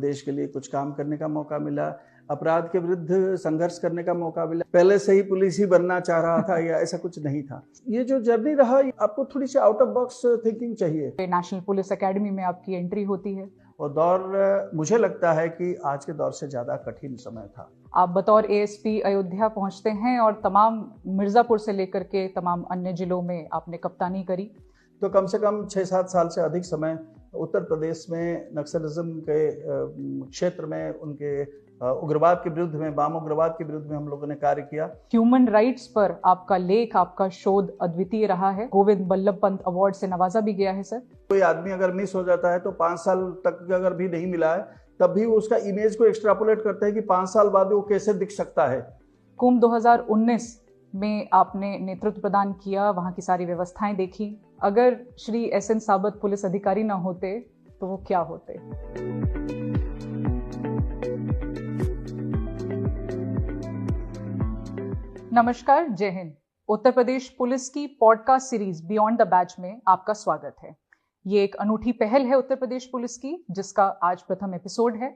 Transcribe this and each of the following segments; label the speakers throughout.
Speaker 1: देश के लिए कुछ काम करने का मौका मिला, अपराध के विरुद्ध संघर्ष करने का मौका मिला। पहले से ही पुलिस ही बनना चाह रहा था या ऐसा कुछ नहीं था। ये जो जर्नी रहा, आपको थोड़ी सी आउट ऑफ बॉक्स थिंकिंग चाहिए।
Speaker 2: नेशनल पुलिस एकेडमी में आपकी एंट्री होती है
Speaker 1: और दौर मुझे लगता है कि आज के दौर से ज़्यादा कठिन समय था।
Speaker 2: आप बतौर एएसपी अयोध्या पहुंचते हैं और तमाम मिर्ज़ापुर से लेकर के तमाम अन्य जिलों में आपने कप्तानी करी।
Speaker 1: तो कम से कम 6-7 साल से अधिक समय उत्तर प्रदेश में नक्सलिज्म के क्षेत्र में, उनके उग्रवाद के विरुद्ध में, वाम उग्रवाद के विरुद्ध में हम लोगों ने कार्य किया।
Speaker 2: ह्यूमन राइट्स पर आपका लेख, आपका शोध अद्वितीय रहा है। गोविंद बल्लभ पंत अवार्ड से नवाजा भी गया है सर।
Speaker 1: कोई आदमी अगर मिस हो जाता है तो 5 साल तक अगर भी नहीं मिला है, तब भी उसका इमेज को एक्सट्रापोलेट करते हैं कि 5 साल बाद वो कैसे दिख सकता है।
Speaker 2: कुंभ 2019 में आपने नेतृत्व प्रदान किया, वहां की सारी व्यवस्थाएं देखी। अगर श्री एसएन साबत पुलिस अधिकारी ना होते तो वो क्या होते? नमस्कार, जय हिंद। उत्तर प्रदेश पुलिस की podcast series beyond the batch में आपका स्वागत है। ये एक अनूठी पहल है उत्तर प्रदेश पुलिस की, जिसका आज प्रथम एपिसोड है।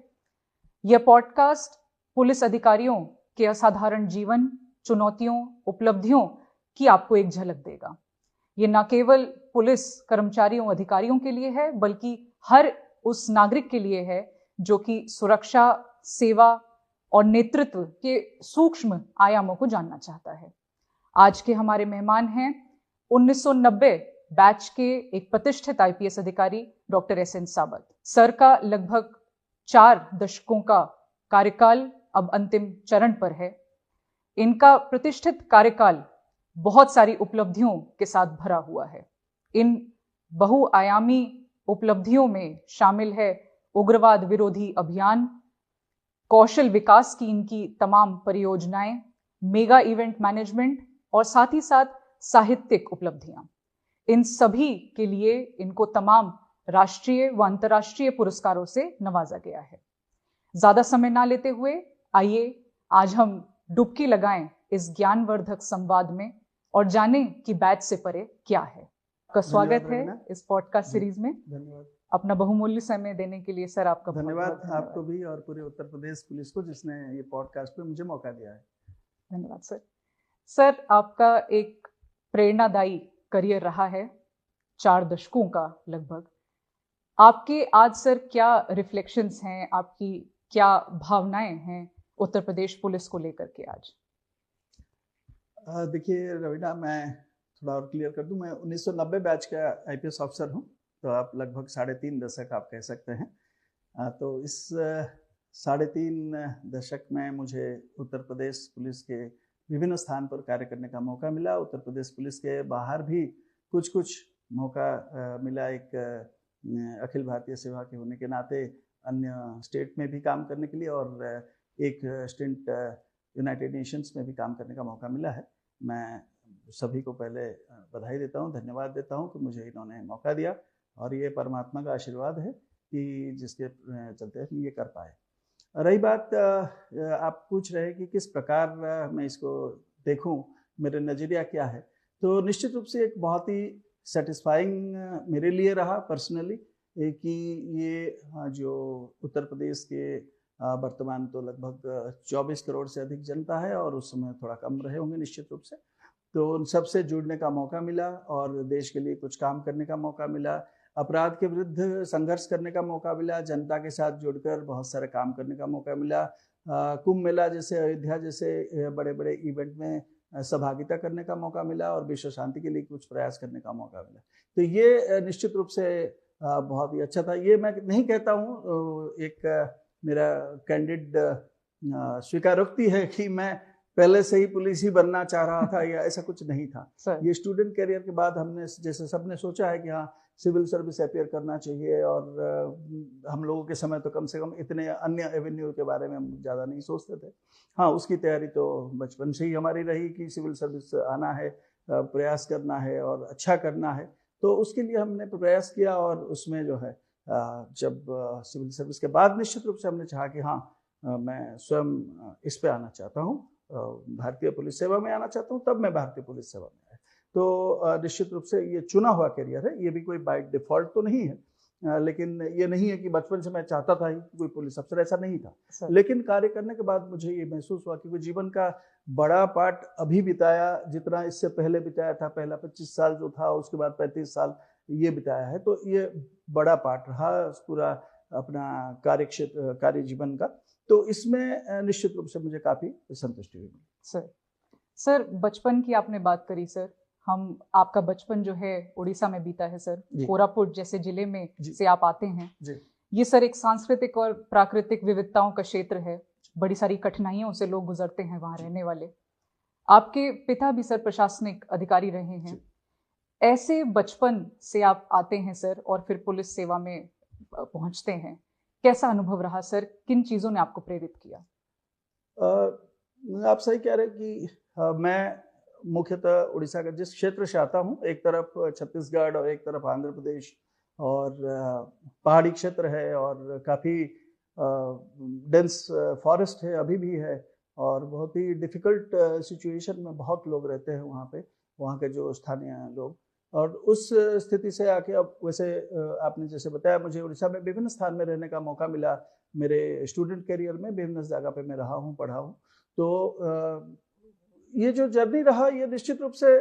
Speaker 2: यह पॉडकास्ट पुलिस अधिकारियों के असाधारण जीवन, चुनौतियों, उपलब्धियों की आपको एक झलक देगा। ये न केवल पुलिस कर्मचारियों, अधिकारियों के लिए है, बल्कि हर उस नागरिक के लिए है जो कि सुरक्षा, सेवा और नेतृत्व के सूक्ष्म आयामों को जानना चाहता है। आज के हमारे मेहमान हैं 1990 बैच के एक प्रतिष्ठित आईपीएस अधिकारी डॉक्टर एसएन साबत। सर का लगभग 4 दशकों का कार्यकाल अब अंतिम चरण पर है। इनका प्रतिष्ठित कार्यकाल बहुत सारी उपलब्धियों के साथ भरा हुआ है। इन बहुआयामी उपलब्धियों में शामिल है उग्रवाद विरोधी अभियान, कौशल विकास की इनकी तमाम परियोजनाएं, मेगा इवेंट मैनेजमेंट और साथ ही साथ साहित्यिक उपलब्धियां। इन सभी के लिए इनको तमाम राष्ट्रीय व अंतर्राष्ट्रीय पुरस्कारों से नवाजा गया है। ज्यादा समय ना लेते हुए आइए आज हम डुबकी लगाएं इस ज्ञानवर्धक संवाद में और जानें कि बैच से परे क्या है। आपका स्वागत है इस पॉडकास्ट सीरीज में।
Speaker 1: धन्यवाद।
Speaker 2: अपना बहुमूल्य समय देने के लिए सर आपका
Speaker 1: धन्यवाद। आपको भी और पूरे उत्तर प्रदेश पुलिस को, जिसने ये पॉडकास्ट पे मुझे मौका दिया है।
Speaker 2: धन्यवाद सर। सर, आपका एक प्रेरणादायी करियर रहा है, 4 दशकों का लगभग। आपके आज सर क्या रिफ्लेक्शंस हैं, आपकी क्या भावनाएं हैं उत्तर प्रदेश पुलिस को लेकर के आज?
Speaker 1: देखिए रवीना, मैं थोड़ा और क्लियर कर दूं। मैं 1990 बैच का आईपीएस ऑफिसर हूं, तो आप लगभग 3.5 दशक आप कह सकते हैं। तो इस 3.5 दशक में मुझे उत्तर प्रदेश पुलिस के विभिन्न स्थान पर कार्य करने का मौका मिला। उत्तर प्रदेश पुलिस के बाहर भी कुछ मौका मिला। एक अखिल भारतीय सेवा के होने के नाते अन्य स्टेट में भी काम करने के लिए, और एक स्टिंट यूनाइटेड नेशंस में भी काम करने का मौका मिला है। मैं सभी को पहले बधाई देता हूँ, धन्यवाद देता हूँ कि मुझे इन्होंने मौका दिया, और ये परमात्मा का आशीर्वाद है कि जिसके चलते हम ये कर पाए। रही बात, आप पूछ रहे हैं कि किस प्रकार मैं इसको देखूं, मेरे नज़रिया क्या है, तो निश्चित रूप से एक बहुत ही सेटिस्फाइंग मेरे लिए रहा पर्सनली कि ये जो उत्तर प्रदेश के वर्तमान तो लगभग 24 करोड़ से अधिक जनता है, और उस समय थोड़ा कम रहे होंगे निश्चित रूप से, तो उन सबसे जुड़ने का मौका मिला और देश के लिए कुछ काम करने का मौका मिला, अपराध के विरुद्ध संघर्ष करने का मौका मिला, जनता के साथ जुड़कर बहुत सारे काम करने का मौका मिला, कुंभ मेला जैसे, अयोध्या जैसे बड़े बड़े इवेंट में सहभागिता करने का मौका मिला, और विश्व शांति के लिए कुछ प्रयास करने का मौका मिला। तो ये निश्चित रूप से बहुत ही अच्छा था। ये मैं नहीं कहता हूँ, एक मेरा कैंडिड स्वीकारोक्ति है कि मैं पहले से ही पुलिस ही बनना चाह रहा था या ऐसा कुछ नहीं था। ये स्टूडेंट करियर के बाद हमने, जैसे सबने सोचा है कि हाँ सिविल सर्विस अपियर करना चाहिए, और हम लोगों के समय तो कम से कम इतने अन्य एवेन्यू के बारे में हम ज़्यादा नहीं सोचते थे। हाँ, उसकी तैयारी तो बचपन से ही हमारी रही कि सिविल सर्विस आना है, प्रयास करना है और अच्छा करना है, तो उसके लिए हमने प्रयास किया। और उसमें जो है जब सिविल सर्विस के बाद निश्चित रूप से हमने चाहा कि हाँ मैं स्वयं इस पे आना चाहता हूँ, भारतीय पुलिस सेवा में आना चाहता हूँ, तब मैं भारतीय पुलिस सेवा में आया। तो निश्चित रूप से ये चुना हुआ करियर है, ये भी कोई बाय डिफॉल्ट तो नहीं है। लेकिन ये नहीं है कि बचपन से मैं चाहता था ही कोई पुलिस अफसर, ऐसा नहीं था। लेकिन कार्य करने के बाद मुझे ये महसूस हुआ कि वो जीवन का बड़ा पार्ट अभी बिताया जितना इससे पहले बिताया था। पहला 25 साल जो था, उसके बाद 35 साल ये बिताया है, तो ये बड़ा पार्ट रहा पूरा अपना कार्य जीवन का। तो इसमें निश्चित रूप से मुझे काफी संतुष्टि हुई।
Speaker 2: सर बचपन की आपने बात करी सर, आपका बचपन जो है उड़ीसा में बीता है सर, कोरापुट जैसे जिले में से आप आते हैं जी। ये सर एक सांस्कृतिक और प्राकृतिक विविधताओं का क्षेत्र है, बड़ी सारी कठिनाइयों से लोग गुजरते हैं वहां रहने वाले। आपके पिता भी सर प्रशासनिक अधिकारी रहे हैं, ऐसे बचपन से आप आते हैं सर और फिर पुलिस सेवा में पहुंचते हैं, कैसा अनुभव रहा सर? किन चीजों ने आपको प्रेरित किया?
Speaker 1: आप सही कह रहे हैं कि मैं मुख्यतः उड़ीसा का जिस क्षेत्र से आता हूँ, एक तरफ छत्तीसगढ़ और एक तरफ आंध्र प्रदेश, और पहाड़ी क्षेत्र है और काफ़ी डेंस फॉरेस्ट है, अभी भी है, और बहुत ही डिफ़िकल्ट सिचुएशन में बहुत लोग रहते हैं वहाँ पे, वहाँ के जो स्थानीय लोग। और उस स्थिति से आके अब वैसे आपने जैसे बताया, मुझे उड़ीसा में विभिन्न स्थान में रहने का मौका मिला। मेरे स्टूडेंट करियर में विभिन्न जगह पे मैं रहा हूँ, पढ़ा हूँ। तो ये जो जर्नी रहा, ये निश्चित रूप से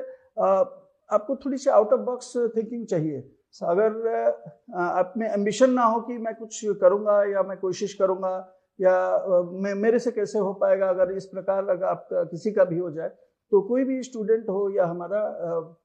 Speaker 1: आपको थोड़ी सी आउट ऑफ बॉक्स थिंकिंग चाहिए। अगर आप में एम्बिशन ना हो कि मैं कुछ करूँगा या मैं कोशिश करूँगा या मेरे से कैसे हो पाएगा, अगर इस प्रकार अगर आपका किसी का भी हो जाए, तो कोई भी स्टूडेंट हो या हमारा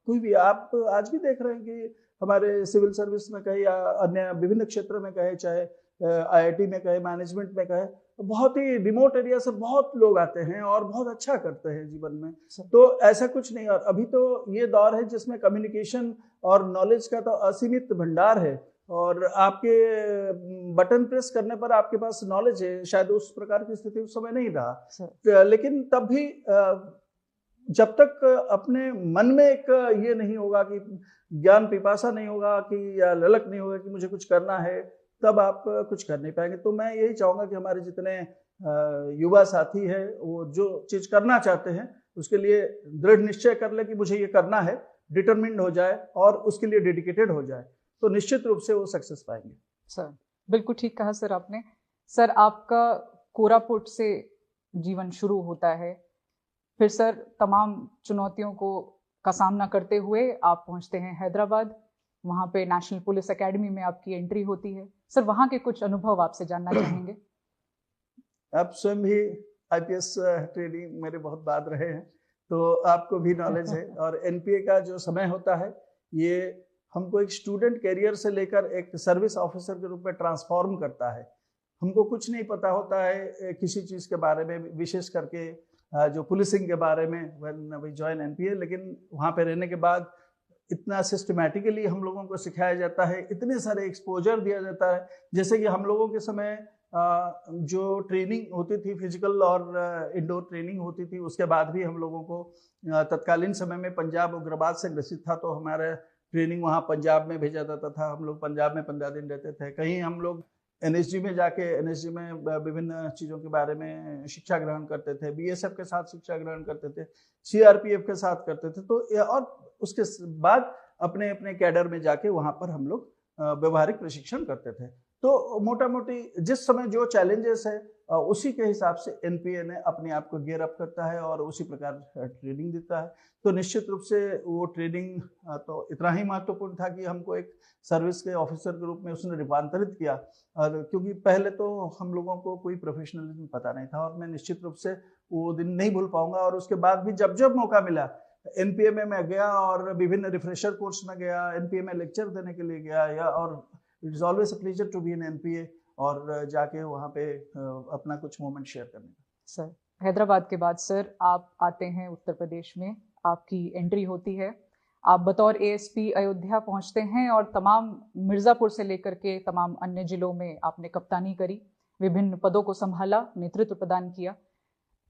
Speaker 1: कोई भी, आप आज भी देख रहे हैं कि हमारे सिविल सर्विस में कहे या अन्य विभिन्न क्षेत्र में कहे, चाहे IIT में कहे, मैनेजमेंट में कहे, बहुत ही रिमोट एरिया से बहुत लोग आते हैं और बहुत अच्छा करते हैं जीवन में। तो ऐसा कुछ नहीं। और अभी तो ये दौर है जिसमें कम्युनिकेशन और नॉलेज का तो असीमित भंडार है, और आपके बटन प्रेस करने पर आपके पास नॉलेज है। शायद उस प्रकार की स्थिति उस समय नहीं रहा, लेकिन तब भी जब तक अपने मन में एक ये नहीं होगा कि ज्ञान पिपासा नहीं होगा कि या ललक नहीं होगा कि मुझे कुछ करना है, तब आप कुछ कर नहीं पाएंगे। तो मैं यही चाहूँगा कि हमारे जितने युवा साथी हैं, वो जो चीज़ करना चाहते हैं उसके लिए दृढ़ निश्चय कर ले कि मुझे ये करना है, डिटरमिन्ड हो जाए और उसके लिए डेडिकेटेड हो जाए, तो निश्चित रूप से वो सक्सेस पाएंगे।
Speaker 2: सर बिल्कुल ठीक कहा सर आपने। सर आपका कोरापुट से जीवन शुरू होता है, फिर सर तमाम चुनौतियों का सामना करते हुए आप पहुंचते हैं हैदराबाद, वहाँ पे नेशनल पुलिस एकेडमी में आपकी एंट्री होती है। सर वहाँ के कुछ अनुभव आपसे जानना चाहेंगे।
Speaker 1: आप स्वयं भी IPS ट्रेनिंग मेरे बहुत बाद रहे हैं, तो आपको भी नॉलेज है। और NPA का जो समय होता है, ये हमको एक स्टूडेंट कैरियर से लेकर एक सर्विस ऑफिसर के रूप में ट्रांसफॉर्म करता है। हमको कुछ नहीं पता होता है किसी चीज़ के बारे में, विशेष करके जो पुलिसिंग के बारे में, व्हेन वी जॉइन NPA। लेकिन वहाँ पे रहने के बाद इतना सिस्टमैटिकली हम लोगों को सिखाया जाता है, इतने सारे एक्सपोजर दिया जाता है। जैसे कि हम लोगों के समय जो ट्रेनिंग होती थी, फिजिकल और इंडोर ट्रेनिंग होती थी, उसके बाद भी हम लोगों को तत्कालीन समय में पंजाब उग्रवाद से ग्रसित था, तो हमारा ट्रेनिंग वहाँ पंजाब में भेजा जाता था। हम लोग पंजाब में 15 दिन रहते थे। कहीं हम लोग NSG में जाके NSG में विभिन्न चीज़ों के बारे में शिक्षा ग्रहण करते थे, BSF के साथ शिक्षा ग्रहण करते थे, CRPF के साथ करते थे। तो और उसके बाद अपने अपने कैडर में जाके वहाँ पर हम लोग व्यवहारिक प्रशिक्षण करते थे। तो मोटा मोटी जिस समय जो चैलेंजेस है, उसी के हिसाब से NPA ने अपने आप को गियर अप करता है और उसी प्रकार ट्रेनिंग देता है। तो निश्चित रूप से वो ट्रेनिंग तो इतना ही महत्वपूर्ण था कि हमको एक सर्विस के ऑफिसर के रूप में उसने रूपांतरित किया। और क्योंकि पहले तो हम लोगों को कोई प्रोफेशनलिज्म पता नहीं था, और मैं निश्चित रूप से वो दिन नहीं भूल पाऊंगा। और उसके बाद भी जब जब मौका मिला, NPA में मैं गया और विभिन्न रिफ्रेशर कोर्स में गया, NPA में लेक्चर देने के लिए गया, या और it is always a pleasure to be in NPA, और जाके वहाँ पे अपना कुछ मोमेंट शेयर करने का।
Speaker 2: सर हैदराबाद के बाद सर आप आते हैं उत्तर प्रदेश में, आपकी एंट्री होती है, आप बतौर ASP अयोध्या पहुंचते हैं और तमाम मिर्ज़ापुर से लेकर के तमाम अन्य जिलों में आपने कप्तानी करी, विभिन्न पदों को संभाला, नेतृत्व प्रदान किया।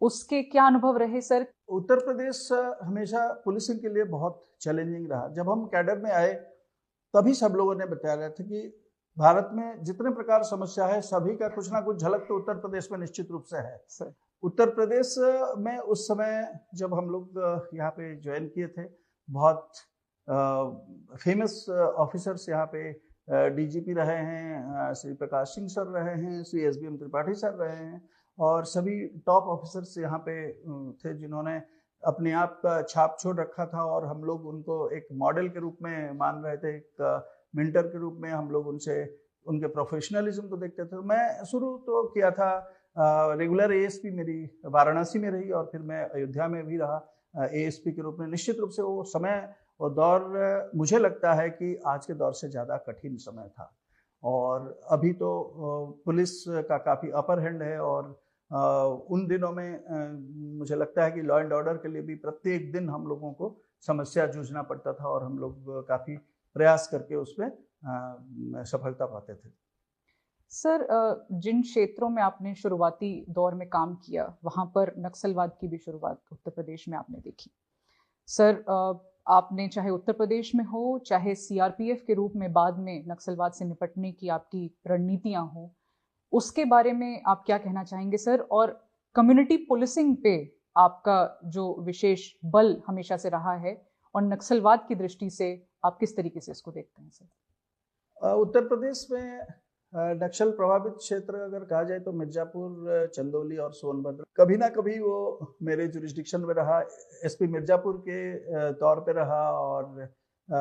Speaker 2: उसके क्या अनुभव रहे सर?
Speaker 1: उत्तर प्रदेश हमेशा पुलिसिंग के लिए बहुत चैलेंजिंग रहा। जब हम कैडर में आए तभी सब लोगों ने बताया था कि भारत में जितने प्रकार समस्या है, सभी का कुछ ना कुछ झलक तो उत्तर प्रदेश में निश्चित रूप से है। सर उत्तर प्रदेश में उस समय जब हम लोग यहाँ पे ज्वाइन किए थे, बहुत फेमस ऑफिसर्स यहाँ पे डीजीपी रहे हैं, श्री प्रकाश सिंह सर रहे हैं, श्री एसबीएम त्रिपाठी सर रहे हैं, और सभी टॉप ऑफिसर्स यहाँ पे थे जिन्होंने अपने आप का छाप छोड़ रखा था, और हम लोग उनको एक मॉडल के रूप में मान रहे थे, एक मेंटर के रूप में हम लोग उनसे उनके प्रोफेशनलिज्म को देखते थे। मैं शुरू तो किया था, रेगुलर एएसपी मेरी वाराणसी में रही, और फिर मैं अयोध्या में भी रहा एएसपी के रूप में। निश्चित रूप से वो समय और दौर मुझे लगता है कि आज के दौर से ज़्यादा कठिन समय था, और अभी तो पुलिस का काफ़ी अपर हैंड है, और उन दिनों में मुझे लगता है कि लॉ एंड ऑर्डर के लिए भी प्रत्येक दिन हम लोगों को समस्या जूझना पड़ता था, और हम लोग काफ़ी प्रयास करके उसमें सफलता पाते थे।
Speaker 2: सर, जिन क्षेत्रों में आपने शुरुआती दौर में काम किया, वहाँ पर नक्सलवाद की भी शुरुआत उत्तर प्रदेश में आपने देखी। सर, आपने चाहे उत्तर प्रदेश में हो, चाहे सीआरपीएफ के रूप में बाद में नक्सलवाद से निपटने की आपकी रणनीतियाँ हों, उसके बारे में आप क्या कहना चाहेंगे सर? और कम्युनिटी पुलिसिंग पे आपका जो विशेष बल हमेशा से रहा है, और नक्सलवाद की दृष्टि से आप किस तरीके से इसको देखते हैं सर?
Speaker 1: उत्तर प्रदेश में नक्सल प्रभावित क्षेत्र अगर कहा जाए तो मिर्जापुर, चंदौली और सोनभद्र कभी ना कभी वो मेरे जुरिस्डिक्शन में रहा। एसपी मिर्जापुर के तौर पे रहा, और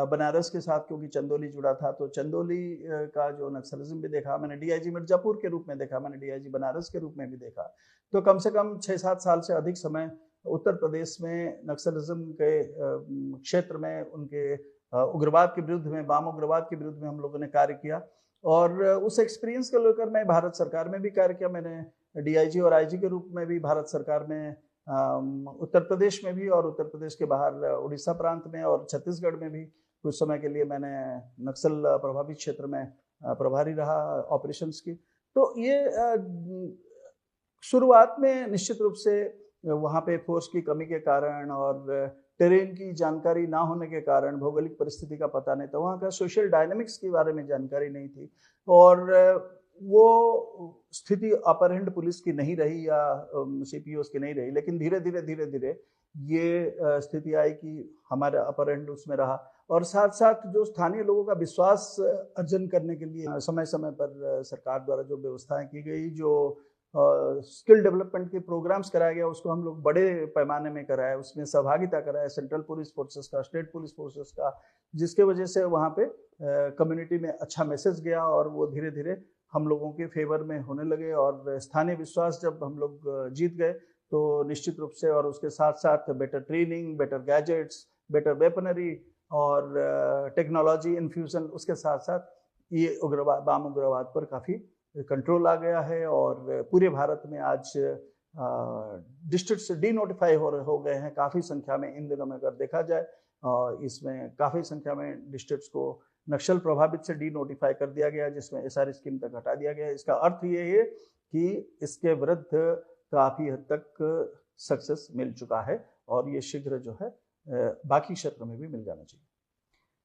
Speaker 1: बनारस के साथ क्योंकि चंदौली जुड़ा था, तो चंदौली का जो नक्सलिज्म भी देखा मैंने, डीआईजी मिर्जापुर के रूप में देखा मैंने, डीआईजी बनारस के रूप में भी देखा। तो कम से कम 6-7 साल से अधिक समय उत्तर प्रदेश में नक्सलिज्म के क्षेत्र में, उनके उग्रवाद के विरुद्ध में, वाम उग्रवाद के विरुद्ध में हम लोगों ने कार्य किया, और उस एक्सपीरियंस को लेकर मैं भारत सरकार में भी कार्य किया। मैंने डीआईजी और आईजी के रूप में भी भारत सरकार में, उत्तर प्रदेश में भी, और उत्तर प्रदेश के बाहर उड़ीसा प्रांत में और छत्तीसगढ़ में भी कुछ समय के लिए मैंने नक्सल प्रभावित क्षेत्र में प्रभारी रहा ऑपरेशंस की। तो ये शुरुआत में निश्चित रूप से वहाँ पे फोर्स की कमी के कारण और टेरेन की जानकारी ना होने के कारण, भौगोलिक परिस्थिति का पता नहीं था, वहाँ का सोशल डायनामिक्स के बारे में जानकारी नहीं थी, और वो स्थिति अपर हैंड पुलिस की नहीं रही या सीपीओस की नहीं रही। लेकिन धीरे धीरे ये स्थिति आई कि हमारा अपर हैंड उसमें रहा, और साथ साथ जो स्थानीय लोगों का विश्वास अर्जन करने के लिए समय समय पर सरकार द्वारा जो व्यवस्थाएं की गई, जो स्किल डेवलपमेंट के प्रोग्राम्स कराया गया, उसको हम लोग बड़े पैमाने में कराए, उसमें सहभागिता कराए सेंट्रल पुलिस फोर्सेस का, स्टेट पुलिस फोर्सेस का, जिसके वजह से वहाँ पे कम्युनिटी में अच्छा मैसेज गया, और वो धीरे धीरे हम लोगों के फेवर में होने लगे, और स्थानीय विश्वास जब हम लोग जीत गए तो निश्चित रूप से, और उसके साथ साथ better training, better gadgets, better weaponry और टेक्नोलॉजी इन्फ्यूजन, उसके साथ साथ ये उग्रवाद, वाम उग्रवाद पर काफ़ी कंट्रोल आ गया है, और पूरे भारत में आज डिस्ट्रिक्ट डी नोटिफाई हो गए हैं काफ़ी संख्या में। इन दिनों में अगर देखा जाए, इसमें काफ़ी संख्या में डिस्ट्रिक्ट्स को नक्सल प्रभावित से डी नोटिफाई कर दिया गया, जिसमें एसआर स्कीम तक हटा दिया गया। इसका अर्थ ये है कि इसके विरुद्ध काफ़ी हद तक सक्सेस मिल चुका है, और ये शीघ्र जो है बाकी क्षेत्र में भी मिल जाना चाहिए।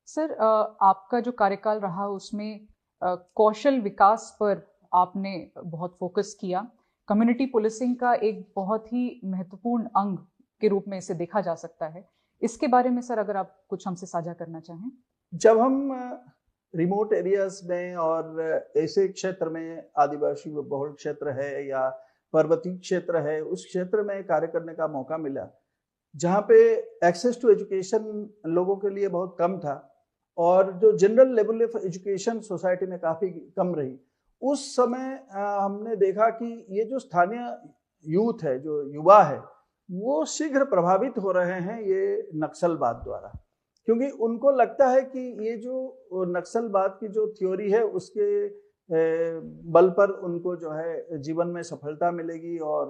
Speaker 2: सर, आपका जो कार्यकाल रहा उसमें कौशल विकास पर आपने बहुत फोकस किया। कम्युनिटी पुलिसिंग का एक बहुत ही महत्वपूर्ण अंग के रूप में इसे देखा जा सकता है। इसके बारे में सर अगर आप कुछ हमसे साझा करना चाहें।
Speaker 1: जब हम रिमोट एरियाज में और ऐसे क्षेत्र में, आदिवासी बहुल क्षेत्र है या पर्वतीय क्षेत्र है, उस क्षेत्र में कार्य करने का मौका मिला, जहाँ पे एक्सेस टू एजुकेशन लोगों के लिए बहुत कम था, और जो general level of education society में काफ़ी कम रही, उस समय हमने देखा कि ये जो स्थानीय यूथ है, जो युवा है, वो शीघ्र प्रभावित हो रहे हैं ये नक्सलवाद द्वारा, क्योंकि उनको लगता है कि ये जो नक्सलवाद की जो थ्योरी है उसके बल पर उनको जो है जीवन में सफलता मिलेगी, और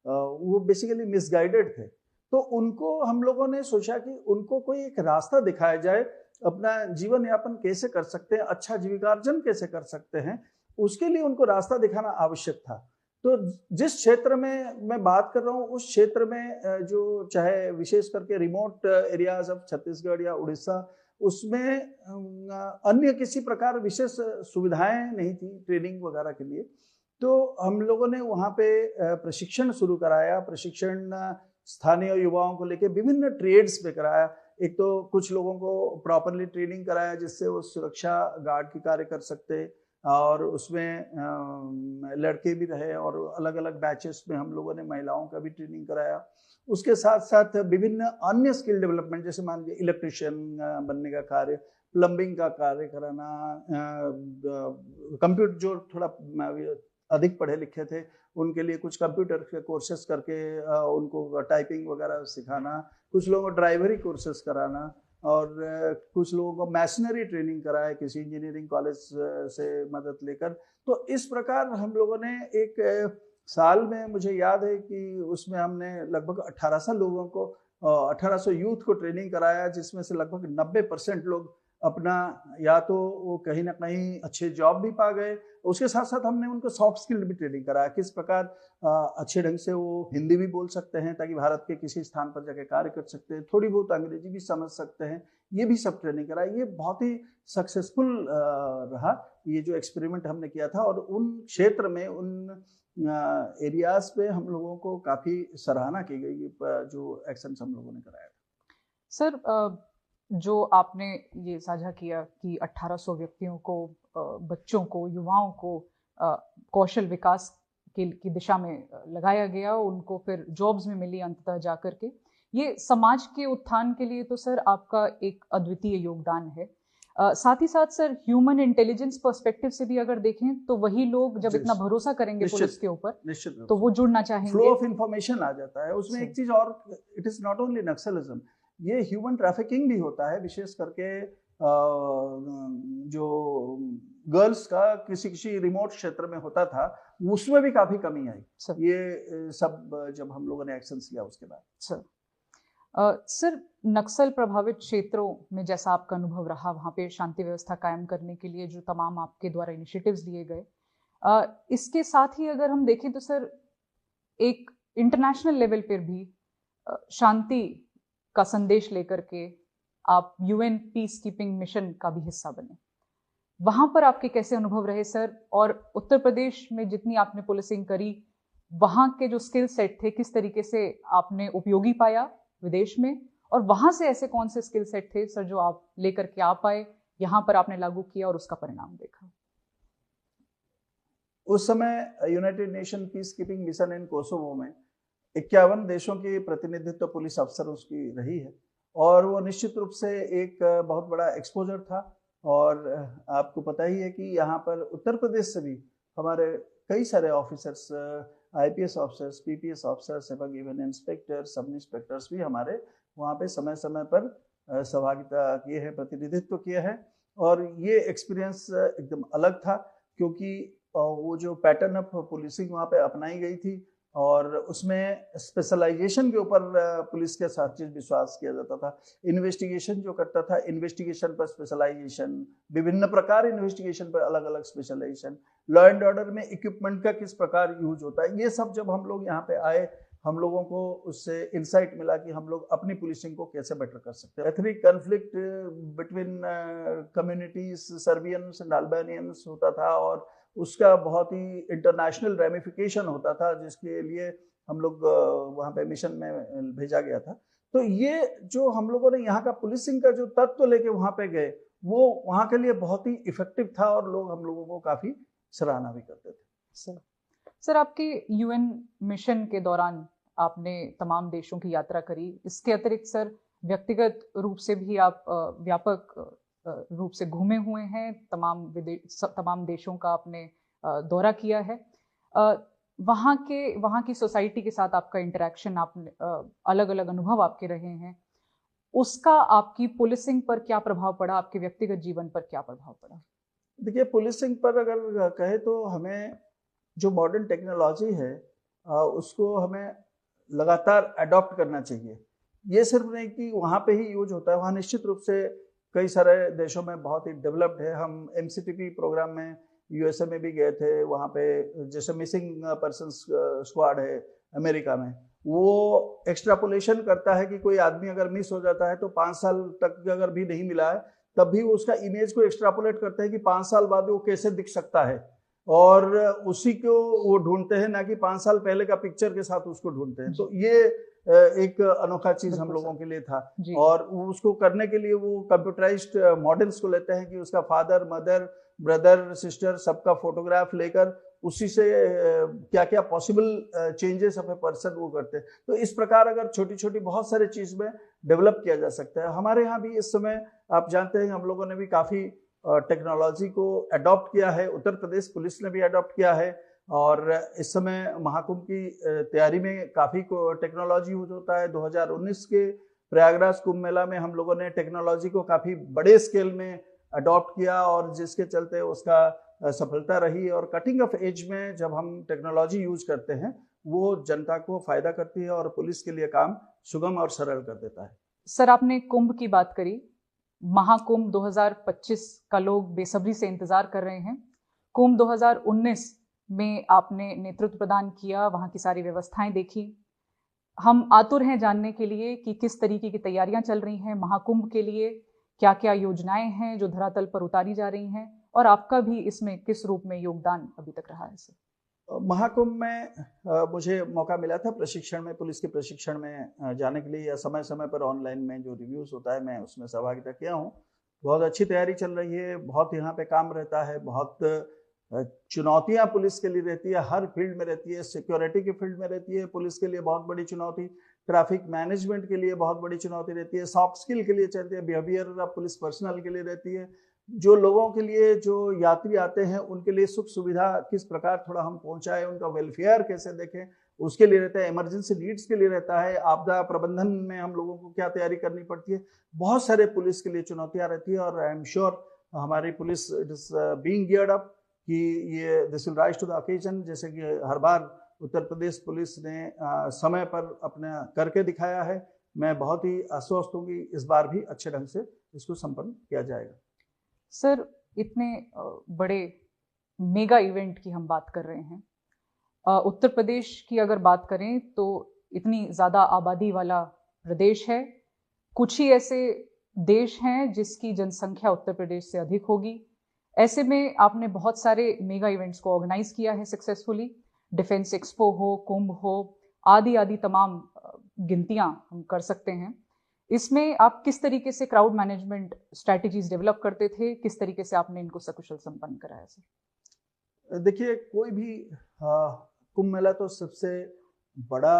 Speaker 1: वो बेसिकली मिसगाइडेड थे। तो उनको हम लोगों ने सोचा कि उनको कोई एक रास्ता दिखाया जाए, अपना जीवन यापन कैसे कर सकते हैं, अच्छा जीविकार्जन कैसे कर सकते हैं, उसके लिए उनको रास्ता दिखाना आवश्यक था। तो जिस क्षेत्र में मैं बात कर रहा हूँ, उस क्षेत्र में जो चाहे विशेष करके रिमोट एरियाज ऑफ छत्तीसगढ़ या उड़ीसा, उसमें अन्य किसी प्रकार विशेष सुविधाएं नहीं थी ट्रेनिंग वगैरह के लिए। तो हम लोगों ने वहाँ पे प्रशिक्षण शुरू कराया, प्रशिक्षण स्थानीय युवाओं को लेकर विभिन्न ट्रेड्स पे कराया। एक तो कुछ लोगों को प्रॉपरली ट्रेनिंग कराया जिससे वो सुरक्षा गार्ड की कार्य कर सकते, और उसमें लड़के भी रहे, और अलग अलग बैचेस में हम लोगों ने महिलाओं का भी ट्रेनिंग कराया। उसके साथ साथ विभिन्न अन्य स्किल डेवलपमेंट, जैसे मान लीजिए इलेक्ट्रिशियन बनने का कार्य, प्लम्बिंग का कार्य कराना, कंप्यूटर जो थोड़ा अधिक पढ़े लिखे थे उनके लिए कुछ कंप्यूटर के कोर्सेज करके उनको टाइपिंग वगैरह सिखाना, कुछ लोगों को ड्राइवरी कोर्सेज कराना, और कुछ लोगों को मैशनरी ट्रेनिंग कराया किसी इंजीनियरिंग कॉलेज से मदद लेकर। तो इस प्रकार हम लोगों ने एक साल में, मुझे याद है कि उसमें हमने लगभग 1800 लोगों को 1800 यूथ को ट्रेनिंग कराया, जिसमें से लगभग 90% लोग अपना या तो वो कहीं ना कहीं अच्छे जॉब भी पा गए। उसके साथ साथ हमने उनको सॉफ्ट स्किल भी ट्रेनिंग कराया, किस प्रकार अच्छे ढंग से वो हिंदी भी बोल सकते हैं ताकि भारत के किसी स्थान पर जाकर कार्य कर सकते हैं, थोड़ी बहुत अंग्रेजी भी समझ सकते हैं, ये भी सब ट्रेनिंग कराया। ये बहुत ही सक्सेसफुल रहा ये जो एक्सपेरिमेंट हमने किया था, और उन क्षेत्र में, उन एरियाज पे हम लोगों को काफ़ी सराहना की गई जो एक्शन हम लोगों ने कराया था।
Speaker 2: सर, जो आपने ये साझा किया कि 1800 व्यक्तियों को, बच्चों को, युवाओं को कौशल विकास की दिशा में लगाया गया, उनको फिर जॉब्स में मिली अंततः जाकर के, ये समाज के उत्थान के लिए तो सर आपका एक अद्वितीय योगदान है। साथ ही साथ सर ह्यूमन इंटेलिजेंस पर्सपेक्टिव से भी अगर देखें तो वही लोग जब इतना भरोसा करेंगे पुलिस के ऊपर, तो वो जुड़ना चाहेंगे।
Speaker 1: फ्लो ऑफ इंफॉर्मेशन आ जाता है उसमें। एक चीज और, it is not only Naxalism, ये ह्यूमन ट्रैफिकिंग भी होता है, विशेष करके जो गर्ल्स का किसी रिमोट क्षेत्र में होता था, उसमें भी काफी कमी आई। ये सब जब हम लोगों ने एक्शन लिया उसके बाद।
Speaker 2: सर, नक्सल प्रभावित क्षेत्रों में जैसा आपका अनुभव रहा, वहाँ पे शांति व्यवस्था कायम करने के लिए जो तमाम आपके द्वारा इनिशिएटिव्स लिए गए, इसके साथ ही अगर हम देखें तो सर एक इंटरनेशनल लेवल पर भी शांति का संदेश लेकर के आप यूएन पीस कीपिंग मिशन का भी हिस्सा बने। वहां पर आपके कैसे अनुभव रहे सर? और उत्तर प्रदेश में जितनी आपने पुलिसिंग करी, वहां के जो स्किल सेट थे किस तरीके से आपने उपयोगी पाया विदेश में, और वहां से ऐसे कौन से स्किल सेट थे सर जो आप लेकर के आ पाए, यहाँ पर आपने लागू किया और उसका परिणाम देखा?
Speaker 1: उस समय United Nation peace keeping mission in Kosovo में 51 देशों की प्रतिनिधित्व पुलिस अफसर उसकी रही है, और वो निश्चित रूप से एक बहुत बड़ा एक्सपोजर था। और आपको पता ही है कि यहाँ पर उत्तर प्रदेश से भी हमारे कई सारे officers, IPS officers, PPS officers एवं इवन इंस्पेक्टर, सब इंस्पेक्टर्स भी हमारे वहाँ पे समय समय पर सहभागिता किए हैं, प्रतिनिधित्व किया है। और ये एक्सपीरियंस एकदम अलग था, क्योंकि वो जो पैटर्न ऑफ पुलिसिंग वहाँ पे अपनाई गई थी, और उसमें स्पेशलाइजेशन के ऊपर पुलिस के साथ चीज विश्वास किया जाता था। इन्वेस्टिगेशन जो करता था, इन्वेस्टिगेशन पर स्पेशलाइजेशन, विभिन्न प्रकार इन्वेस्टिगेशन पर अलग अलग स्पेशलाइजेशन, लॉ एंड ऑर्डर में इक्विपमेंट का किस प्रकार यूज होता है, ये सब जब हम लोग यहाँ पे आए, हम लोगों को उससे इंसाइट मिला कि हम लोग अपनी पुलिसिंग को कैसे बेटर कर सकते हैं। Ethnic conflict between communities, Serbians and Albanians होता था, और उसका बहुत ही इंटरनेशनल रेमिफिकेशन होता था, जिसके लिए हम लोग वहाँ पे मिशन में भेजा गया था। तो ये जो हम लोगों ने यहाँ का पुलिसिंग का जो तत्व लेके वहाँ पे गए, वो वहाँ के लिए बहुत ही इफेक्टिव था, और लोग हम लोगों को काफी सराहना भी करते थे।
Speaker 2: सर, आपके यूएन मिशन के दौरान आपने तमाम देशों की यात्रा करी, इसके अतिरिक्त सर व्यक्तिगत रूप से भी आप व्यापक रूप से घूमे हुए हैं, तमाम देशों का आपने दौरा किया है। वहाँ की सोसाइटी के साथ आपका इंटरेक्शन, आपने अलग अलग अनुभव आपके रहे हैं, उसका आपकी पुलिसिंग पर क्या प्रभाव पड़ा, आपके व्यक्तिगत जीवन पर क्या प्रभाव पड़ा?
Speaker 1: देखिए, पुलिसिंग पर अगर कहे तो हमें जो मॉडर्न टेक्नोलॉजी है उसको हमें लगातार अडॉप्ट करना चाहिए। ये सिर्फ नहीं कि वहाँ पे ही यूज होता है, वहाँ निश्चित रूप से कई सारे देशों में बहुत ही डेवलप्ड है। हम MCTP प्रोग्राम में USA में भी गए थे, वहाँ पे जैसे मिसिंग पर्सन स्क्वाड है अमेरिका में, वो एक्सट्रापोलेशन करता है कि कोई आदमी अगर मिस हो जाता है तो 5 साल तक अगर भी नहीं मिला है, तब भी उसका इमेज को एक्सट्रापोलेट करते हैं कि 5 साल बाद वो कैसे दिख सकता है, और उसी को वो ढूंढते हैं, ना कि 5 साल पहले का पिक्चर के साथ उसको ढूंढते हैं। तो ये एक अनोखा चीज हम लोगों के लिए था। और उसको करने के लिए वो कंप्यूटराइज्ड मॉडल्स को लेते हैं कि उसका फादर, मदर, ब्रदर, सिस्टर सबका फोटोग्राफ लेकर उसी से क्या क्या possible changes of a person वो करते हैं। तो इस प्रकार अगर छोटी छोटी बहुत सारी चीज में डेवलप किया जा सकता है। हमारे यहाँ भी इस समय आप जानते हैं हम लोगों ने भी काफी टेक्नोलॉजी को अडॉप्ट किया है, उत्तर प्रदेश पुलिस ने भी अडॉप्ट किया है। और इस समय महाकुंभ की तैयारी में काफी टेक्नोलॉजी यूज होता है। 2019 के प्रयागराज कुंभ मेला में हम लोगों ने टेक्नोलॉजी को काफी बड़े स्केल में अडॉप्ट किया और जिसके चलते उसका सफलता रही। और कटिंग ऑफ एज में जब हम टेक्नोलॉजी यूज करते हैं वो जनता को फायदा करती है और पुलिस के लिए काम सुगम और सरल कर देता है।
Speaker 2: सर, आपने कुंभ की बात करी। महाकुंभ 2025 का लोग बेसब्री से इंतजार कर रहे हैं। कुंभ 2019 में आपने नेतृत्व प्रदान किया, वहां की सारी व्यवस्थाएं देखी। हम आतुर हैं जानने के लिए कि किस तरीके की तैयारियां चल रही हैं महाकुंभ के लिए, क्या क्या योजनाएं हैं जो धरातल पर उतारी जा रही हैं, और आपका भी इसमें किस रूप में योगदान अभी तक रहा है सर?
Speaker 1: महाकुंभ में मुझे मौका मिला था प्रशिक्षण में, पुलिस के प्रशिक्षण में जाने के लिए, या समय समय पर ऑनलाइन में जो रिव्यूज होता है मैं उसमें सहभागिता किया हूँ। बहुत अच्छी तैयारी चल रही है, बहुत यहाँ पे काम रहता है, बहुत चुनौतियां पुलिस के लिए रहती है, हर फील्ड में रहती है। सिक्योरिटी के फील्ड में रहती है पुलिस के लिए बहुत बड़ी चुनौती, ट्रैफिक मैनेजमेंट के लिए बहुत बड़ी चुनौती रहती है, सॉफ्ट स्किल के लिए चलती है, बिहेवियर ऑफ पुलिस पर्सनल के लिए रहती है, जो लोगों के लिए, जो यात्री आते हैं उनके लिए सुख सुविधा किस प्रकार थोड़ा हम पहुंचाएं, उनका वेलफेयर कैसे देखें, उसके लिए रहता है। इमरजेंसी नीड्स के लिए रहता है, आपदा प्रबंधन में हम लोगों को क्या तैयारी करनी पड़ती है, बहुत सारे पुलिस के लिए चुनौतियां रहती है। और आई एम श्योर हमारी police it is being geared up कि ये this will rise to the occasion. जैसे कि हर बार उत्तर प्रदेश पुलिस ने समय पर अपना करके दिखाया है। मैं बहुत ही आश्वस्त हूँ कि इस बार भी अच्छे ढंग से इसको संपन्न किया जाएगा।
Speaker 2: सर, इतने बड़े मेगा इवेंट की हम बात कर रहे हैं। उत्तर प्रदेश की अगर बात करें तो इतनी ज़्यादा आबादी वाला प्रदेश है, कुछ ही ऐसे देश हैं जिसकी जनसंख्या उत्तर प्रदेश से अधिक होगी। ऐसे में आपने बहुत सारे मेगा इवेंट्स को ऑर्गेनाइज किया है सक्सेसफुली। डिफेंस एक्सपो हो, कुंभ हो, आदि आदि तमाम गिनतियां हम कर सकते हैं। इसमें आप किस तरीके से क्राउड मैनेजमेंट स्ट्रैटेजीज डेवलप करते थे, किस तरीके से आपने इनको सकुशल संपन्न कराया सर?
Speaker 1: देखिए, कोई भी कुंभ मेला तो सबसे बड़ा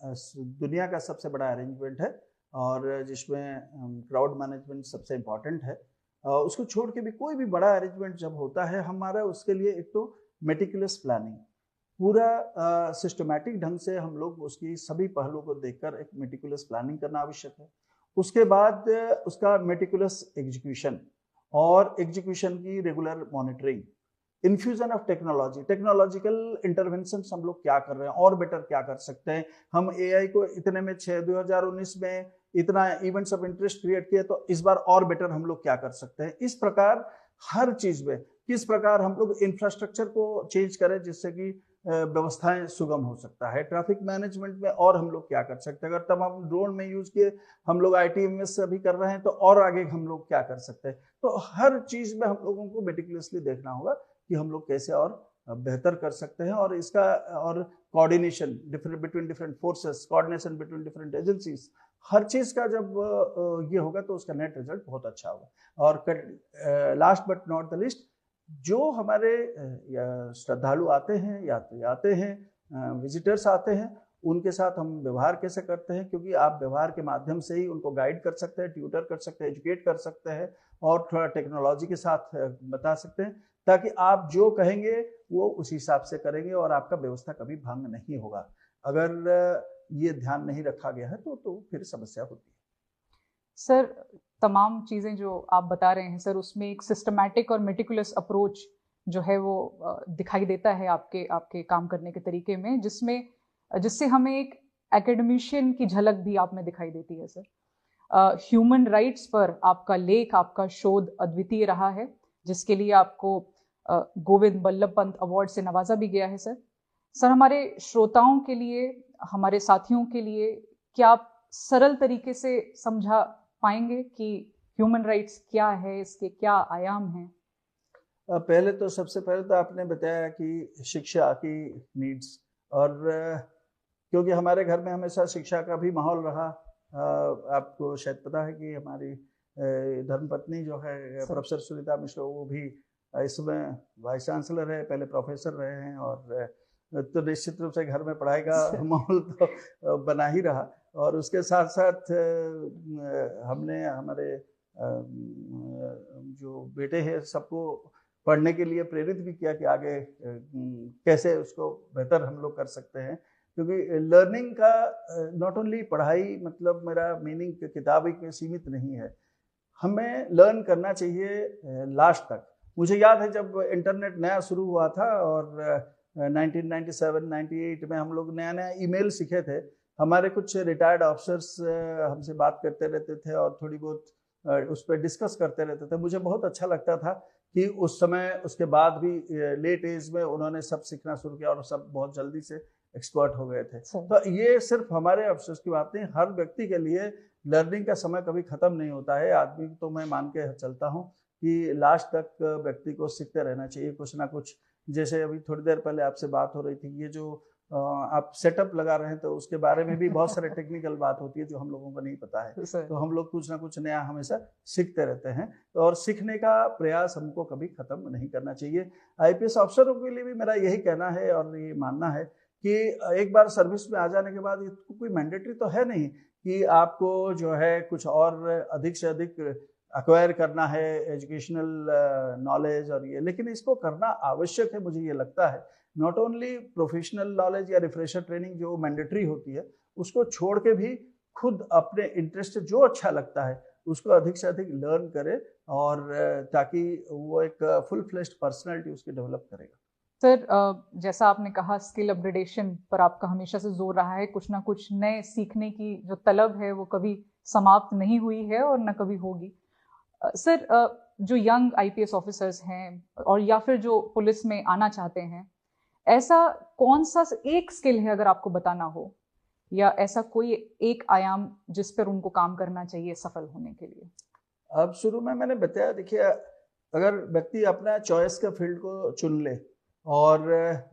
Speaker 1: दुनिया का सबसे बड़ा अरेंजमेंट है और जिसमें क्राउड मैनेजमेंट सबसे इम्पॉर्टेंट है। उसको छोड़ के भी कोई भी बड़ा अरेंजमेंट जब होता है हमारा, उसके लिए एक तो मेटिकुलस प्लानिंग, पूरा सिस्टमैटिक ढंग से हम लोग उसकी सभी पहलुओं को देखकर एक मेटिकुलस प्लानिंग करना आवश्यक है। उसके बाद उसका मेटिकुलस एग्जीक्यूशन और एग्जीक्यूशन की regular monitoring, infusion of technology, technological intervention हम लोग क्या कर रहे हैं और बेटर क्या कर सकते हैं। हम एआई को इतने में 2019 में इतना इवेंट्स ऑफ इंटरेस्ट क्रिएट किया, तो इस बार और बेटर हम लोग क्या कर सकते हैं। इस प्रकार हर चीज में किस प्रकार हम लोग इंफ्रास्ट्रक्चर को चेंज करें जिससे कि व्यवस्थाएं सुगम हो सकता है। ट्रैफिक मैनेजमेंट में और हम लोग क्या कर सकते हैं, अगर तब हम ड्रोन में यूज किए, हम लोग ITMS से अभी कर रहे हैं, तो और आगे हम लोग क्या कर सकते हैं। तो हर चीज में हम लोगों को मेटिकुलसली देखना होगा कि हम लोग कैसे और बेहतर कर सकते हैं। और इसका और coordination between different forces, coordination between different agencies, हर चीज का जब ये होगा तो उसका नेट रिजल्ट बहुत अच्छा होगा। और last but not the list, जो हमारे श्रद्धालु आते हैं, यात्री आते हैं, विजिटर्स आते हैं, उनके साथ हम व्यवहार कैसे करते हैं, क्योंकि आप व्यवहार के माध्यम से ही उनको गाइड कर सकते हैं, ट्यूटर कर सकते हैं, एजुकेट कर सकते हैं और थोड़ा टेक्नोलॉजी के साथ बता सकते हैं, ताकि आप जो कहेंगे वो उस हिसाब से करेंगे और आपका व्यवस्था कभी भंग नहीं होगा। अगर ये ध्यान नहीं रखा गया है तो फिर समस्या होती है।
Speaker 2: सर, तमाम चीज़ें जो आप बता रहे हैं सर, उसमें एक सिस्टमैटिक और मेटिकुलस अप्रोच जो है वो दिखाई देता है आपके काम करने के तरीके में, जिससे हमें एक एकेडमिशियन की झलक भी आप में दिखाई देती है सर। ह्यूमन राइट्स पर आपका लेख, आपका शोध अद्वितीय रहा है, जिसके लिए आपको गोविंद बल्लभ पंत अवार्ड से नवाजा भी गया है सर। सर, हमारे श्रोताओं के लिए, हमारे साथियों के लिए क्या आप सरल तरीके से समझा पाएंगे कि ह्यूमन राइट्स क्या है, इसके क्या आयाम हैं?
Speaker 1: पहले तो सबसे पहले तो आपने बताया कि शिक्षा की नीड्स, और क्योंकि हमारे घर में हमेशा शिक्षा का भी माहौल रहा। आपको शायद पता है कि हमारी धर्मपत्नी जो है प्रोफेसर सुनीता मिश्र, वो भी इस समय वाइस चांसलर है, पहले प्रोफेसर रहे हैं, और तो निश्चित रूप से घर में पढ़ाई का माहौल तो बना ही रहा। और उसके साथ साथ हमने हमारे जो बेटे हैं सबको पढ़ने के लिए प्रेरित भी किया कि आगे कैसे उसको बेहतर हम लोग कर सकते हैं, क्योंकि लर्निंग का नॉट ओनली पढ़ाई, मतलब मेरा मीनिंग किताबी में सीमित नहीं है, हमें लर्न करना चाहिए लास्ट तक। मुझे याद है जब इंटरनेट नया शुरू हुआ था और 1997-98 में हम लोग नया नया ईमेल सीखे थे, हमारे कुछ रिटायर्ड ऑफिसर्स हमसे बात करते रहते थे और थोड़ी बहुत उस पर डिस्कस करते रहते थे। मुझे बहुत अच्छा लगता था कि उस समय, उसके बाद भी लेट एज में उन्होंने सब सीखना शुरू किया और सब बहुत जल्दी से एक्सपर्ट हो गए थे। तो ये सिर्फ हमारे अफसोस की बात नहीं, हर व्यक्ति के लिए लर्निंग का समय कभी खत्म नहीं होता है। आदमी तो मैं मान के चलता हूँ कि लास्ट तक व्यक्ति को सीखते रहना चाहिए कुछ ना कुछ। जैसे अभी थोड़ी देर पहले आपसे बात हो रही थी, ये जो आप सेटअप लगा रहे हैं, तो उसके बारे में भी बहुत सारे टेक्निकल बात होती है जो हम लोगों को नहीं पता है। तो हम लोग कुछ ना कुछ नया हमेशा सीखते रहते हैं, और सीखने का प्रयास हमको कभी खत्म नहीं करना चाहिए। आईपीएस अफसरों के लिए भी मेरा यही कहना है और ये मानना है कि एक बार सर्विस में आ जाने के बाद इसको कोई मैंडेटरी तो है नहीं कि आपको जो है कुछ और अधिक से अधिक एक्वायर करना है एजुकेशनल नॉलेज और ये, लेकिन इसको करना आवश्यक है। मुझे ये लगता है नॉट ओनली प्रोफेशनल नॉलेज या रिफ्रेशर ट्रेनिंग जो मैंडेटरी होती है, उसको छोड़ के भी खुद अपने इंटरेस्ट से जो अच्छा लगता है उसको अधिक से अधिक लर्न करे, और ताकि वो एक फुल फ्लेश्ड पर्सनैलिटी उसकी डेवलप करेगा।
Speaker 2: सर, जैसा आपने कहा स्किल अपग्रेडेशन पर आपका हमेशा से जोर रहा है, कुछ ना कुछ नए सीखने की जो तलब है वो कभी समाप्त नहीं हुई है और न कभी होगी। सर, जो यंग आईपीएस ऑफिसर्स हैं और या फिर जो पुलिस में आना चाहते हैं, ऐसा कौन सा एक स्किल है अगर आपको बताना हो, या ऐसा कोई एक आयाम जिस पर उनको काम करना चाहिए सफल होने के लिए?
Speaker 1: अब शुरू में मैंने बताया, देखिए अगर व्यक्ति अपना चॉइस का फील्ड को चुन ले और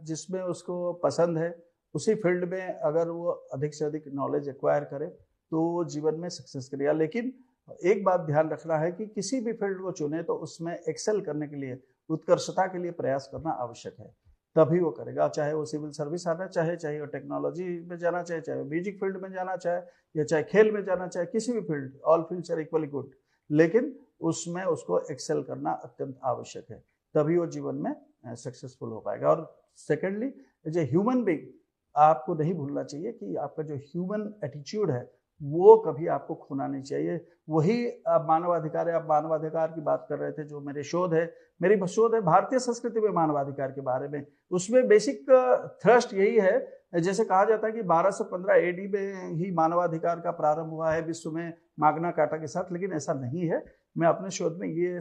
Speaker 1: जिसमें उसको पसंद है उसी फील्ड में अगर वो अधिक से अधिक नॉलेज एक्वायर करे तो वो जीवन में सक्सेस करेगा। लेकिन एक बात ध्यान रखना है कि किसी भी फील्ड को चुने तो उसमें एक्सेल करने के लिए, उत्कर्षता के लिए प्रयास करना आवश्यक है, तभी वो करेगा। चाहे वो सिविल सर्विस आना चाहे, चाहे वो टेक्नोलॉजी में जाना चाहे, चाहे वो म्यूजिक फील्ड में जाना चाहे, या चाहे खेल में जाना चाहे, किसी भी field, all fields are equally good, लेकिन उसमें उसको एक्सेल करना अत्यंत आवश्यक है, तभी वो जीवन में सक्सेसफुल हो पाएगा। और secondly, as a human being आपको नहीं भूलना चाहिए कि आपका जो ह्यूमन एटीट्यूड है वो कभी आपको खोना नहीं चाहिए। वही मानवाधिकार है, आप मानवाधिकार की बात कर रहे थे, जो मेरी शोध है भारतीय संस्कृति में मानवाधिकार के बारे में। उसमें बेसिक थ्रस्ट यही है, जैसे कहा जाता है कि 1215 एडी में ही मानवाधिकार का प्रारंभ हुआ है विश्व में मैग्ना कार्टा के साथ, लेकिन ऐसा नहीं है। मैं अपने शोध में ये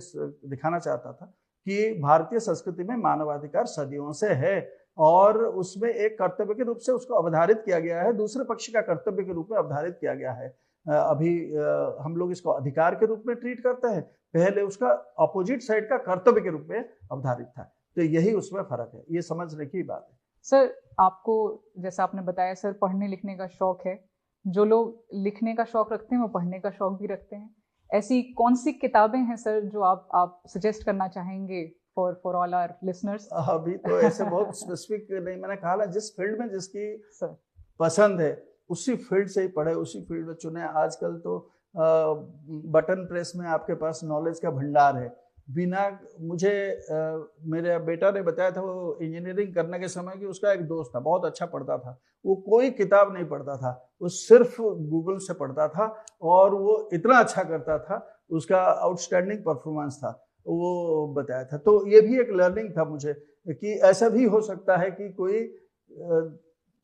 Speaker 1: दिखाना चाहता था कि भारतीय संस्कृति में मानवाधिकार सदियों से है और उसमें एक कर्तव्य के रूप से उसको अवधारित किया गया है, दूसरे पक्ष का कर्तव्य के रूप में अवधारित किया गया है। अभी हम लोग इसको अधिकार के रूप में ट्रीट करते हैं, पहले उसका अपोजिट साइड का कर्तव्य के रूप में अवधारित था। तो यही उसमें फर्क है, ये समझने की बात है।
Speaker 2: सर, आपको जैसा आपने बताया सर, पढ़ने लिखने का शौक है। जो लोग लिखने का शौक रखते हैं वो पढ़ने का शौक भी रखते हैं। ऐसी कौन सी किताबें हैं सर जो आप सजेस्ट करना चाहेंगे फॉर ऑल आवर लिसनर्स?
Speaker 1: अभी तो ऐसे बहुत स्पेसिफिक नहीं, मैंने कहा ना जिस फील्ड में जिसकी पसंद है उसी फील्ड से ही पढ़े, उसी फील्ड में चुने। आजकल तो बटन प्रेस में आपके पास नॉलेज का भंडार है। बिना मेरे बेटा ने बताया था, वो इंजीनियरिंग करने के समय कि उसका एक दोस्त था, बहुत अच्छा पढ़ता था, वो कोई किताब नहीं पढ़ता था, वो सिर्फ गूगल से पढ़ता था और वो इतना अच्छा करता था, उसका आउटस्टैंडिंग परफॉर्मेंस था, वो बताया था। तो ये भी एक लर्निंग था मुझे कि ऐसा भी हो सकता है कि कोई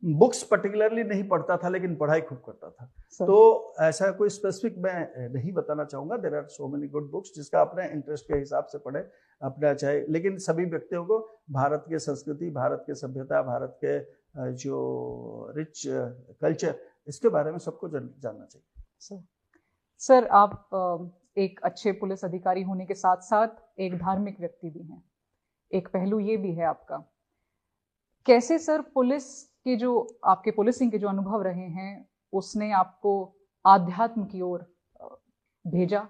Speaker 1: बुक्स पर्टिकुलरली नहीं पढ़ता था लेकिन पढ़ाई खूब करता था। तो ऐसा कोई स्पेसिफिक मैं नहीं बताना चाहूंगा। There are so many good books, जिसका अपने इंटरेस्ट के हिसाब से पढ़े, अपना चाहे, लेकिन सभी व्यक्तियों को भारत के संस्कृति, भारत के सभ्यता, भारत के जो रिच कल्चर, इसके बारे में सबको जानना चाहिए।
Speaker 2: सर, आप एक अच्छे पुलिस अधिकारी होने के साथ साथ एक धार्मिक व्यक्ति भी हैं। एक पहलू ये भी है आपका। कैसे सर पुलिस के जो आपके पुलिसिंग के जो अनुभव रहे हैं उसने आपको आध्यात्म की ओर भेजा,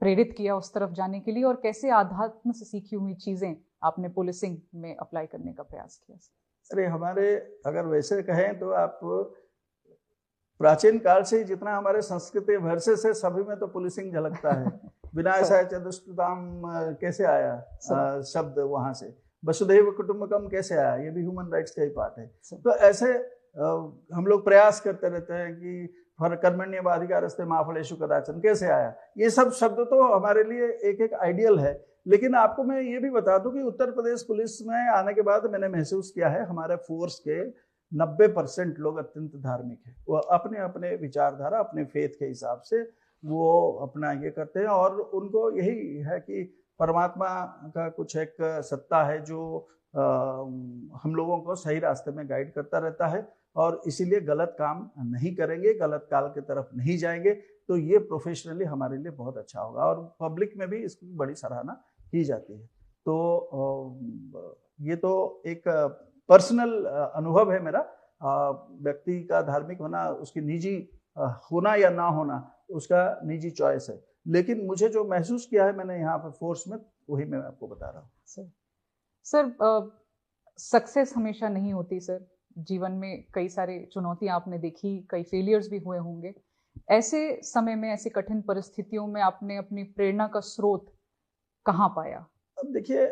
Speaker 2: प्रेरित किया उस तरफ जाने के लिए, और कैसे आध्यात्म से सीखी हुई चीजें आपने पुलिसिंग में अप्लाई करने का प्रयास किया?
Speaker 1: अरे हमारे अगर वैसे कहें तो आप प्राचीन काल से जितना हमारे संस्कृति वर्षे से सभी में तो पुलिसिंग झलकता है। विनाशाय चतुष्टयम् कैसे आया शब्द, वहां से वसुधैव कुटुंबकम कैसे आया, ये भी ह्यूमन राइट्स का ही पार्ट है। तो ऐसे हम लोग प्रयास करते रहते हैं कि कर्मण्येवाधिकारस्ते मा फलेषु कदाचन कैसे आया। ये सब शब्द तो हमारे लिए एक एक आइडियल है। लेकिन आपको मैं ये भी बता दूं कि उत्तर प्रदेश पुलिस में आने के बाद मैंने महसूस किया है हमारे फोर्स के 90% लोग अत्यंत धार्मिक है। वो अपने अपने विचारधारा, अपने फेथ के हिसाब से वो अपना ये करते हैं, और उनको यही है कि परमात्मा का कुछ एक सत्ता है जो हम लोगों को सही रास्ते में गाइड करता रहता है, और इसीलिए गलत काम नहीं करेंगे, गलत काल की तरफ नहीं जाएंगे। तो ये प्रोफेशनली हमारे लिए बहुत अच्छा होगा, और पब्लिक में भी इसकी बड़ी सराहना की जाती है। तो ये तो एक पर्सनल अनुभव है मेरा। व्यक्ति का धार्मिक होना, उसकी निजी होना या ना होना, उसका निजी चॉइस है। लेकिन मुझे जो महसूस किया है मैंने यहाँ पर फोर्स में, वही मैं आपको बता रहा हूँ।
Speaker 2: सर सक्सेस हमेशा नहीं होती सर। जीवन में कई सारे चुनौतियां आपने देखी, कई फेलियर्स भी हुए होंगे। ऐसे समय में, ऐसी कठिन परिस्थितियों में आपने अपनी प्रेरणा का स्रोत कहाँ पाया?
Speaker 1: अब देखिए,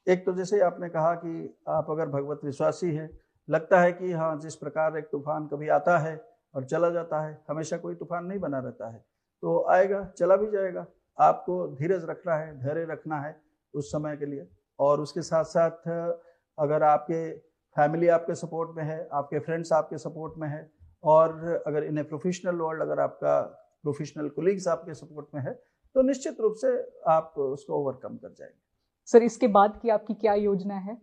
Speaker 1: एक तो जैसे आपने कहा कि आप अगर भगवत विश्वासी है, लगता है कि हाँ, जिस प्रकार एक तूफान कभी आता है और चला जाता है, हमेशा कोई तूफान नहीं बना रहता है, तो आएगा चला भी जाएगा। आपको धीरज रखना है, धैर्य रखना है उस समय के लिए। और उसके साथ साथ अगर आपके फैमिली आपके सपोर्ट में है, आपके फ्रेंड्स आपके सपोर्ट में है, और अगर इन ए प्रोफेशनल वर्ल्ड अगर आपका प्रोफेशनल कोलीग्स आपके सपोर्ट में है, तो निश्चित रूप से आप उसको ओवरकम कर जाएंगे।
Speaker 2: सर, इसके बाद की आपकी क्या योजना है?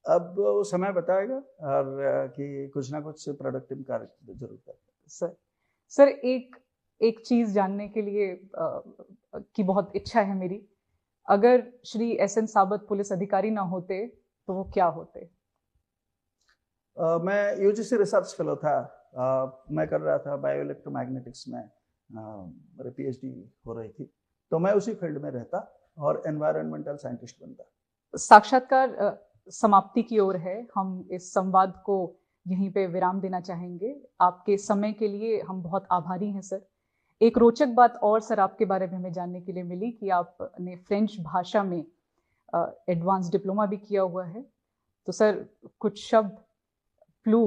Speaker 1: अब वो समय बताएगा, और कि कुछ ना कुछ प्रोडक्टिव कार्य जरूर करेंगे।
Speaker 2: सर एक चीज जानने के लिए की बहुत इच्छा है मेरी। अगर श्री एस.एन. साबत पुलिस अधिकारी ना होते तो वो क्या होते?
Speaker 1: मैं यूजीसी रिसर्च फेलो था। मैं कर रहा था बायो इलेक्ट्रोमैग्नेटिक्स में, मेरी पीएचडी हो रही थी, तो मैं उसी फील्ड में रहता और एनवायरमेंटल साइंटिस्ट बनता।
Speaker 2: साक्षात्कार समाप्ति की ओर है। हम इस संवाद को यहीं पे विराम देना चाहेंगे। आपके समय के लिए हम बहुत आभारी हैं सर। एक रोचक बात और सर आपके बारे में हमें जानने के लिए मिली कि आपने फ्रेंच भाषा में एडवांस डिप्लोमा भी किया हुआ है। तो सर कुछ शब्द फ्लू,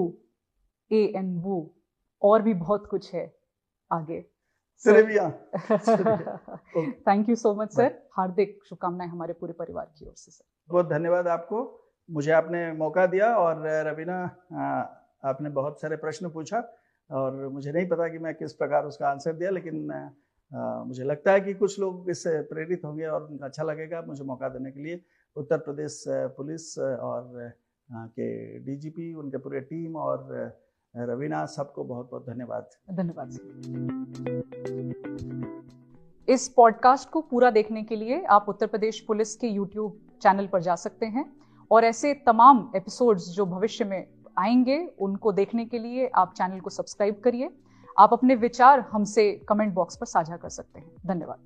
Speaker 2: ए एन वो, और भी बहुत कुछ है आगे। Thank you so much sir. हार्दिक शुभकामनाएं हमारे पूरे परिवार की ओर से सर।
Speaker 1: बहुत धन्यवाद आपको, मुझे आपने मौका दिया। और रवीना, आपने बहुत सारे प्रश्न पूछा और मुझे नहीं पता कि मैं किस प्रकार उसका आंसर दिया, लेकिन मुझे लगता है कि कुछ लोग इससे प्रेरित होंगे और उनको अच्छा लगेगा। मुझे मौका देने के लिए उत्तर प्रदेश पुलिस और के डीजीपी, उनके पूरे टीम और रवीना, सबको बहुत बहुत धन्यवाद।
Speaker 2: धन्यवाद। इस पॉडकास्ट को पूरा देखने के लिए आप उत्तर प्रदेश पुलिस के यूट्यूब चैनल पर जा सकते हैं, और ऐसे तमाम एपिसोड्स जो भविष्य में आएंगे उनको देखने के लिए आप चैनल को सब्सक्राइब करिए। आप अपने विचार हमसे कमेंट बॉक्स पर साझा कर सकते हैं। धन्यवाद।